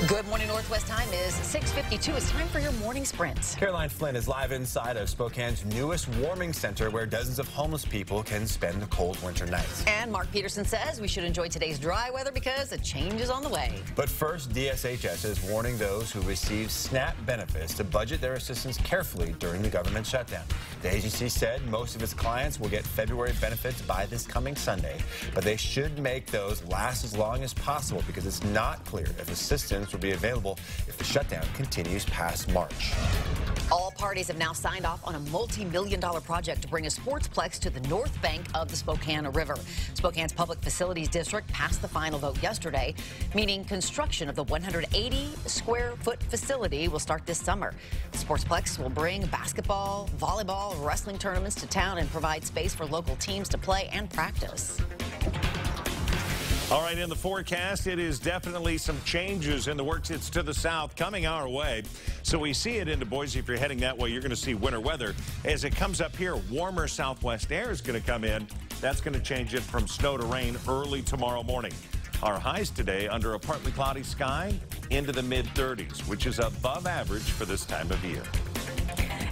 Good morning, Northwest time is 6:52. It's time for your morning sprint. Caroline Flynn is live inside of Spokane's newest warming center where dozens of homeless people can spend the cold winter nights. And Mark Peterson says we should enjoy today's dry weather because a change is on the way. But first, DSHS is warning those who receive SNAP benefits to budget their assistance carefully during the government shutdown. The agency said most of its clients will get February benefits by this coming Sunday, but they should make those last as long as possible because it's not clear if assistance will be available if the shutdown continues past March. All parties have now signed off on a multi-million-dollar project to bring a sportsplex to the north bank of the Spokane River. Spokane's Public Facilities District passed the final vote yesterday, meaning construction of the 180-square-foot facility will start this summer. The sportsplex will bring basketball, volleyball, wrestling tournaments to town and provide space for local teams to play and practice. All right, in the forecast, it is definitely some changes in the works. It's to the south coming our way. So we see it into Boise. If you're heading that way, you're going to see winter weather. As it comes up here, warmer southwest air is going to come in. That's going to change it from snow to rain early tomorrow morning. Our highs today under a partly cloudy sky into the mid-30s, which is above average for this time of year.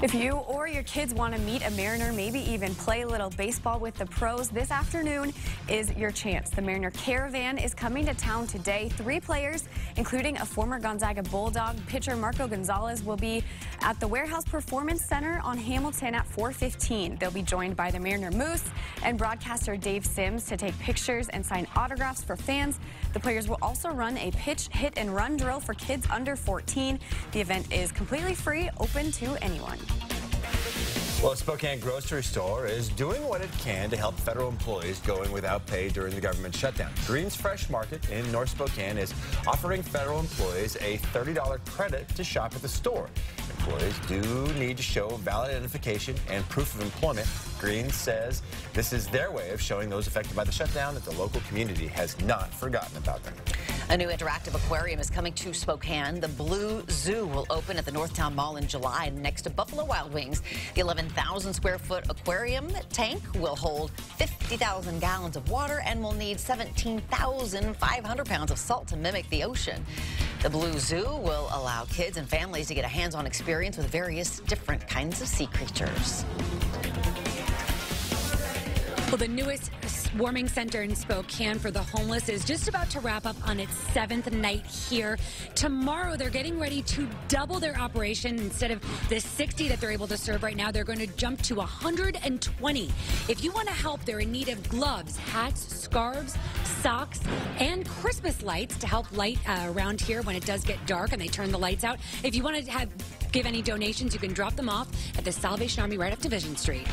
If you or your kids want to meet a Mariner, maybe even play a little baseball with the pros, this afternoon is your chance. The Mariner Caravan is coming to town today. 3 players, including a former Gonzaga Bulldog pitcher Marco Gonzalez, will be at the Warehouse Performance Center on Hamilton at 4:15. They'll be joined by the Mariner Moose and broadcaster Dave Sims to take pictures and sign autographs for fans. The players will also run a pitch, hit, and run drill for kids under 14. The event is completely free, open to anyone. Well, a Spokane grocery store is doing what it can to help federal employees going without pay during the government shutdown. Green's Fresh Market in North Spokane is offering federal employees a $30 credit to shop at the store. Employees do need to show valid identification and proof of employment. Green says this is their way of showing those affected by the shutdown that the local community has not forgotten about them. A new interactive aquarium is coming to Spokane. The Blue Zoo will open at the Northtown Mall in July next to Buffalo Wild Wings. The 11,000-square-foot aquarium tank will hold 50,000 gallons of water and will need 17,500 pounds of salt to mimic the ocean. The Blue Zoo will allow kids and families to get a hands-on experience with various different kinds of sea creatures. Well, the newest warming center in Spokane for the homeless is just about to wrap up on its 7th night here. Tomorrow, they're getting ready to double their operation. Instead of the 60 that they're able to serve right now, they're going to jump to 120. If you want to help, they're in need of gloves, hats, scarves, socks, and Christmas lights to help light around here when it does get dark and they turn the lights out. If you want to give any donations, you can drop them off at the Salvation Army right up Division Street.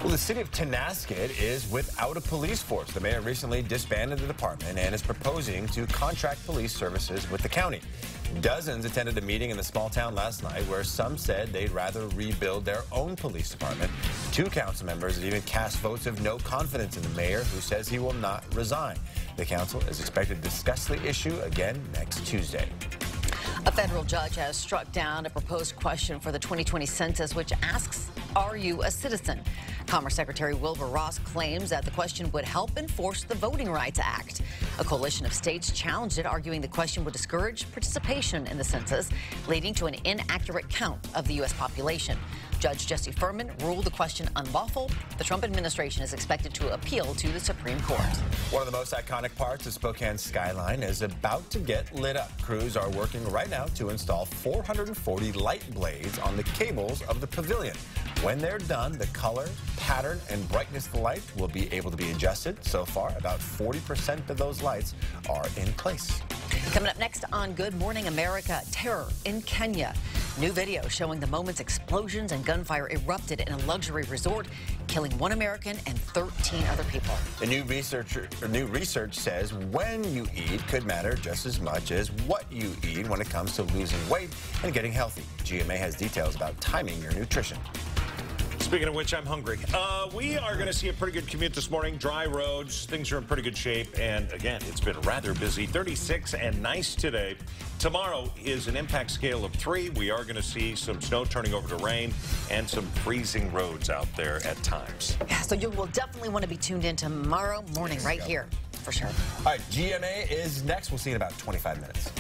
Well, the city of Tenasket is without a police force. The mayor recently disbanded the department and is proposing to contract police services with the county. Dozens attended a meeting in the small town last night where some said they'd rather rebuild their own police department. 2 council members have even cast votes of no confidence in the mayor, who says he will not resign. The council is expected to discuss the issue again next Tuesday. A federal judge has struck down a proposed question for the 2020 census, which asks, are you a citizen? Commerce Secretary Wilbur Ross claims that the question would help enforce the Voting Rights Act. A coalition of states challenged it, arguing the question would discourage participation in the census, leading to an inaccurate count of the U.S. population. Judge Jesse Furman ruled the question unlawful. The Trump administration is expected to appeal to the Supreme Court. One of the most iconic parts of Spokane's skyline is about to get lit up. Crews are working right now to install 440 light blades on the cables of the pavilion. When they're done, the color, pattern, and brightness of the light will be able to be adjusted. So far, about 40% of those lights are in place. Coming up next on Good Morning America, terror in Kenya. New video showing the moment's explosions and gunfire erupted in a luxury resort, killing 1 American and 13 other people. The new research says when you eat could matter just as much as what you eat when it comes to losing weight and getting healthy. GMA has details about timing your nutrition. Speaking of which, I'm hungry. We are going to see a pretty good commute this morning. Dry roads. Things are in pretty good shape. And again, it's been rather busy. 36 and nice today. Tomorrow is an impact scale of 3. We are going to see some snow turning over to rain and some freezing roads out there at times. Yeah, so you will definitely want to be tuned in tomorrow morning right here for sure. All right, GMA is next. We'll see you in about 25 minutes.